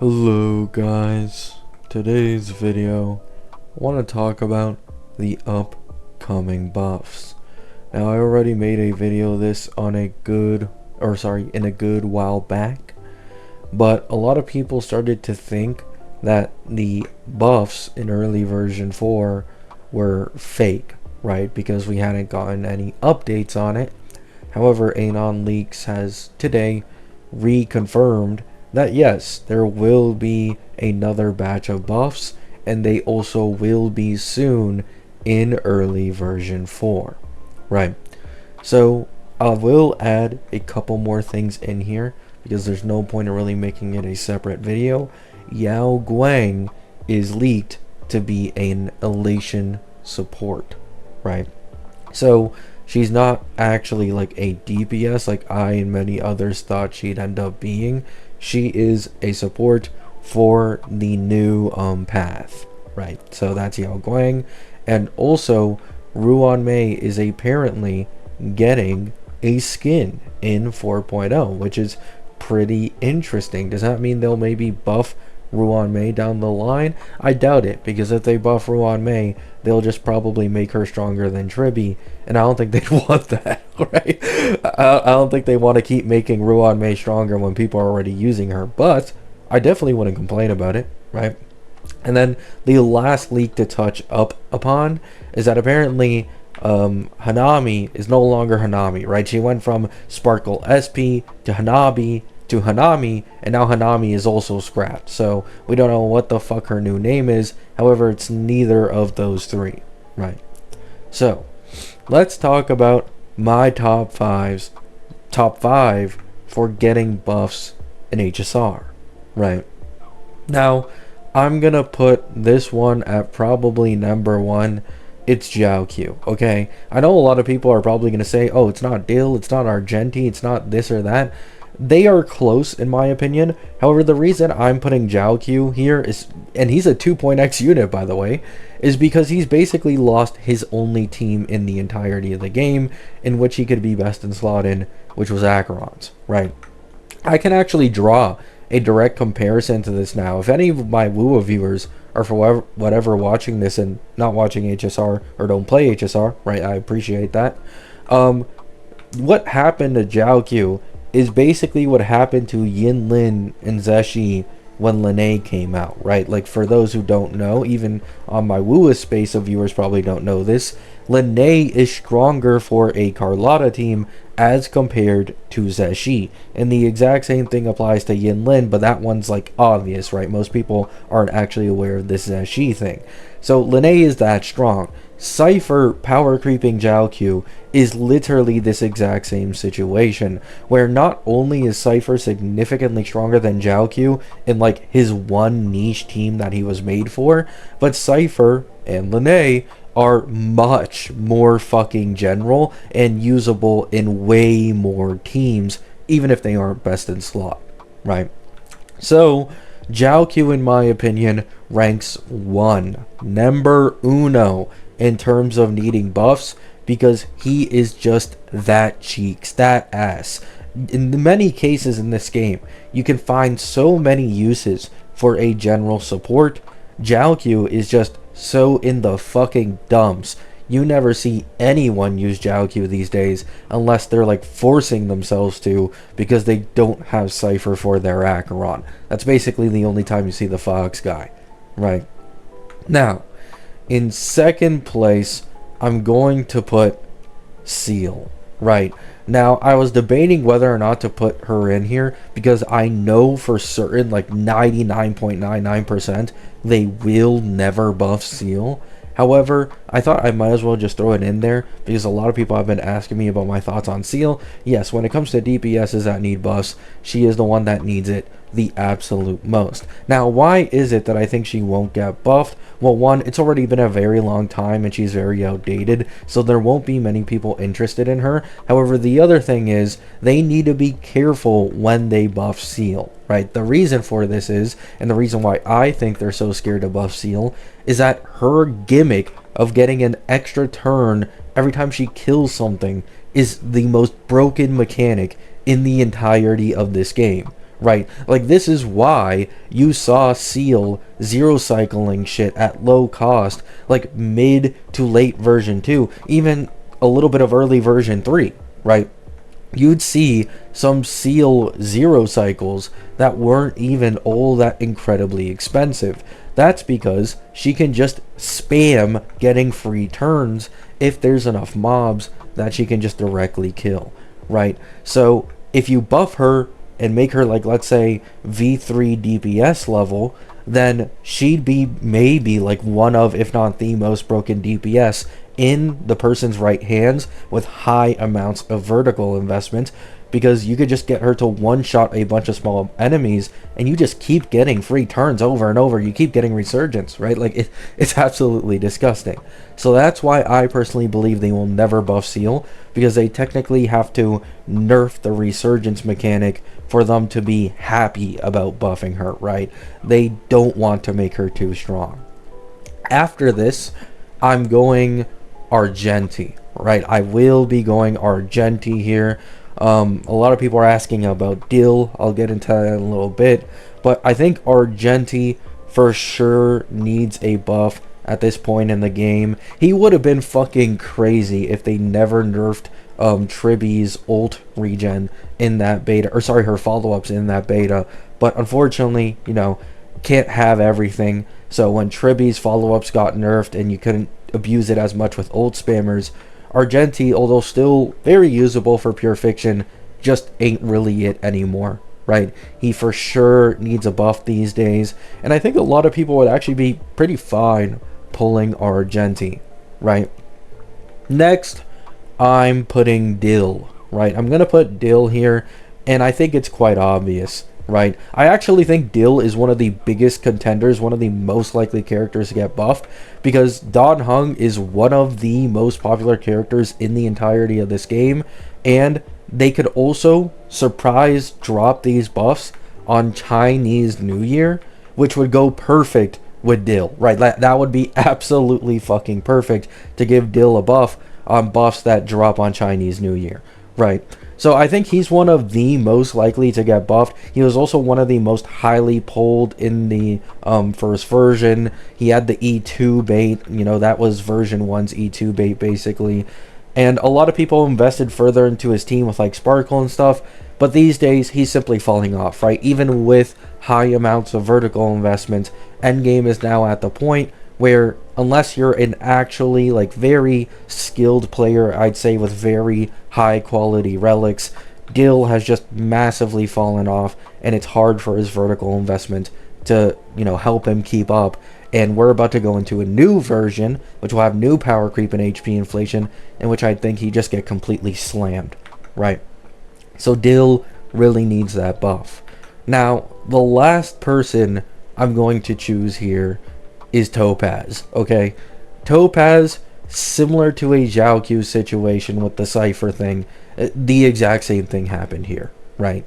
Hello guys, today's video I want to talk about the upcoming buffs. Now I already made a video of this on in a good while back, but a lot of people started to think that the buffs in early version 4 were fake, right? Because we hadn't gotten any updates on it. However, Anon Leaks has today reconfirmed that yes, there will be another batch of buffs, and they also will be soon in early version 4, right? So I will add a couple more things in here because there's no point in really making it a separate video. Yao Guang is leaked to be an elation support, right? So she's not actually like a DPS like I and many others thought she'd end up being. She is a support for the new path, right? So that's Yao Guang. And also Ruan Mei is apparently getting a skin in 4.0, which is pretty interesting. Does that mean they'll maybe buff Ruan Mei down the line? I doubt it, because if they buff Ruan Mei, they'll just probably make her stronger than Tribby, and I don't think they'd want that, right? I don't think they want to keep making Ruan Mei stronger when people are already using her, but I definitely wouldn't complain about it, right? And then the last leak to touch up upon is that apparently Hanami is no longer Hanami, right? She went from Sparkle SP to Hanabi to Hanami, and now Hanami is also scrapped. So we don't know what the fuck her new name is. However, it's neither of those three, right? So let's talk about my top five for getting buffs in HSR, right? Now I'm gonna put this one at probably number 1. It's Zhao Q, okay? I know a lot of people are probably gonna say, oh, it's not Dhil, it's not Argenti, it's not this or that. They are close in my opinion. However, the reason I'm putting Zhao Q here is, and he's a 2.x unit by the way, is because he's basically lost his only team in the entirety of the game in which he could be best in slot in, which was Acheron's, right? I can actually draw a direct comparison to this now. If any of my WUA viewers are for whatever watching this and not watching HSR or don't play HSR, right? I appreciate that. What happened to Zhao Q is basically what happened to Yin Lin and Zeshi when Linne came out, right? Like, for those who don't know, even on my WUA space of viewers probably don't know this, Linne is stronger for a Carlotta team as compared to Zeshi. And the exact same thing applies to Yin Lin, but that one's like obvious, right? Most people aren't actually aware of this Zeshi thing. So Linne is that strong. Cypher power creeping Zhao Q is literally this exact same situation, where not only is Cypher significantly stronger than Zhao Q in like his one niche team that he was made for, but Cypher and Linne are much more fucking general and usable in way more teams, even if they aren't best in slot, right? So Zhao Q, in my opinion, ranks 1, number uno, in terms of needing buffs, because he is just that cheeks, that ass. In many cases in this game, you can find so many uses for a general support. Zhao Q is just so in the fucking dumps. You never see anyone use Zhao Q these days unless they're like forcing themselves to, because they don't have Cypher for their Acheron. That's basically the only time you see the Fox guy, right? Now, in second place, I'm going to put Seele, right? Now, I was debating whether or not to put her in here because I know for certain, like 99.99%, they will never buff Seele. However, I thought I might as well just throw it in there because a lot of people have been asking me about my thoughts on Seele. Yes, when it comes to DPSs that need buffs, she is the one that needs it the absolute most. Now, why is it that I think she won't get buffed? Well, one, it's already been a very long time and she's very outdated, so there won't be many people interested in her. However, the other thing is they need to be careful when they buff Seele, right? The reason for this is, and the reason why I think they're so scared to buff Seele, is that her gimmick of getting an extra turn every time she kills something is the most broken mechanic in the entirety of this game, right? Like, this is why you saw Seele zero cycling shit at low cost, like mid to late version 2, even a little bit of early version 3, right? You'd see some Seele zero cycles that weren't even all that incredibly expensive. That's because she can just spam getting free turns if there's enough mobs that she can just directly kill, right? So if you buff her and make her, like, let's say V3 DPS level, then she'd be maybe like one of, if not the most broken DPS in the person's right hands with high amounts of vertical investment, because you could just get her to one-shot a bunch of small enemies and you just keep getting free turns over and over. You keep getting resurgence, right? Like, it's absolutely disgusting. So that's why I personally believe they will never buff Seele, because they technically have to nerf the resurgence mechanic for them to be happy about buffing her, right? They don't want to make her too strong. After this, I'm going Argenti, right? I will be going Argenti here. A lot of people are asking about Dhil. I'll get into that in a little bit, but I think Argenti for sure needs a buff at this point in the game. He would have been fucking crazy if they never nerfed Triby's ult regen in that beta, or sorry, her follow-ups in that beta. But unfortunately, you know, can't have everything. So when Triby's follow-ups got nerfed and you couldn't abuse it as much with ult spammers, Argenti, although still very usable for pure fiction, just ain't really it anymore, right? He for sure needs a buff these days, and I think a lot of people would actually be pretty fine pulling Argenti, right? Next, I'm putting Dhil, right? I'm gonna put Dhil here, and I think it's quite obvious, right? I actually think Dhil is one of the biggest contenders, one of the most likely characters to get buffed, because Dan Heng is one of the most popular characters in the entirety of this game, and they could also surprise drop these buffs on Chinese New Year, which would go perfect with Dhil, right? That would be absolutely fucking perfect to give Dhil a buff on buffs that drop on Chinese New Year, right? So I think he's one of the most likely to get buffed. He was also one of the most highly pulled in the first version. He had the E2 bait, you know, that was version 1's E2 bait basically. And a lot of people invested further into his team with like Sparkle and stuff. But these days, he's simply falling off, right? Even with high amounts of vertical investment, endgame is now at the point where, unless you're an actually like very skilled player, I'd say with very high quality relics, Dhil has just massively fallen off, and it's hard for his vertical investment to, you know, help him keep up. And we're about to go into a new version, which will have new power creep and HP inflation, in which I think he just get completely slammed, right? So Dhil really needs that buff. Now, the last person I'm going to choose here is Topaz, okay? Topaz, similar to a Zhao Q situation with the Cypher thing, the exact same thing happened here, right?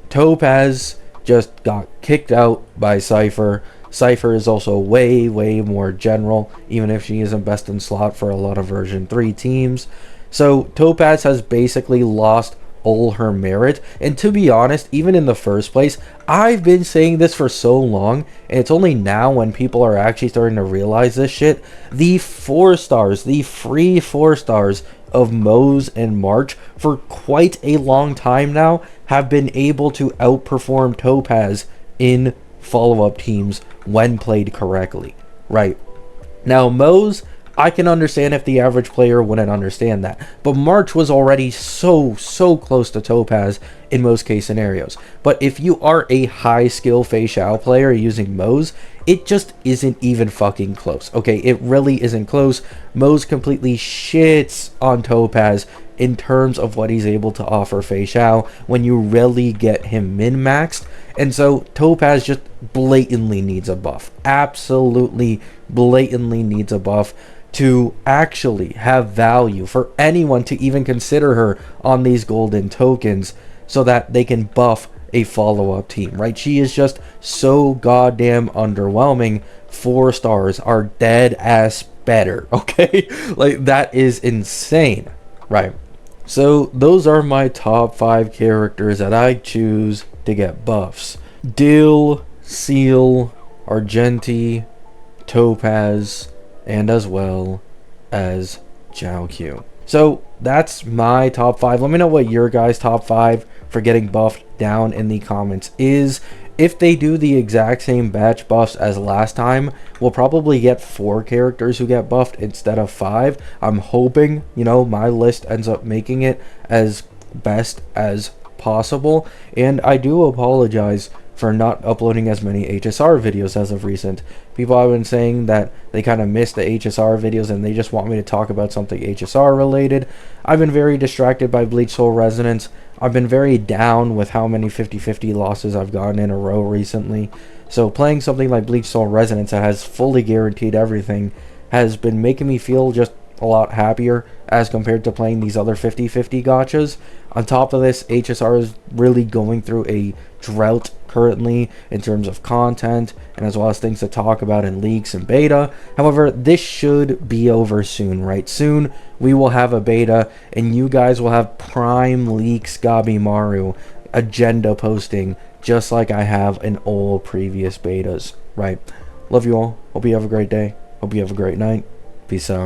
Topaz just got kicked out by Cypher. Cypher is also way more general, even if she isn't best in slot for a lot of version 3 teams. So Topaz has basically lost all her merit, and to be honest, even in the first place, I've been saying this for so long, and it's only now when people are actually starting to realize this shit. The 4 stars, the free 4 stars of Moze and March for quite a long time now have been able to outperform Topaz in follow-up teams when played correctly, right? Now Moze, I can understand if the average player wouldn't understand that, but March was already so close to Topaz in most case scenarios. But if you are a high skill Fei Xiao player using Moze, it just isn't even fucking close, okay? It really isn't close. Moze completely shits on Topaz in terms of what he's able to offer Fei Xiao when you really get him min-maxed. And so Topaz just blatantly needs a buff. Absolutely blatantly needs a buff to actually have value for anyone to even consider her on these golden tokens, so that they can buff a follow-up team, right? She is just so goddamn underwhelming. 4 stars are dead ass better, okay? Like, that is insane, right? So those are my top 5 characters that I choose to get buffs. Dhil, Seele, Argenti, Topaz, and as well as Q. So that's my top 5. Let me know what your guys' top 5 for getting buffed down in the comments is. If they do the exact same batch buffs as last time, we'll probably get 4 characters who get buffed instead of 5. I'm hoping, my list ends up making it as best as possible. And I do apologize for not uploading as many HSR videos as of recent. People have been saying that they kind of miss the HSR videos and they just want me to talk about something HSR related. I've been very distracted by Bleach Soul Resonance. I've been very down with how many 50-50 losses I've gotten in a row recently. So playing something like Bleach Soul Resonance that has fully guaranteed everything has been making me feel just a lot happier as compared to playing these other 50-50 gachas. On top of this, HSR is really going through a drought currently in terms of content and as well as things to talk about in leaks and beta. However, this should be over soon, right? Soon we will have a beta and you guys will have prime leaks Gabimaru agenda posting just like I have in all previous betas, right? Love you all. Hope you have a great day. Hope you have a great night. Peace out.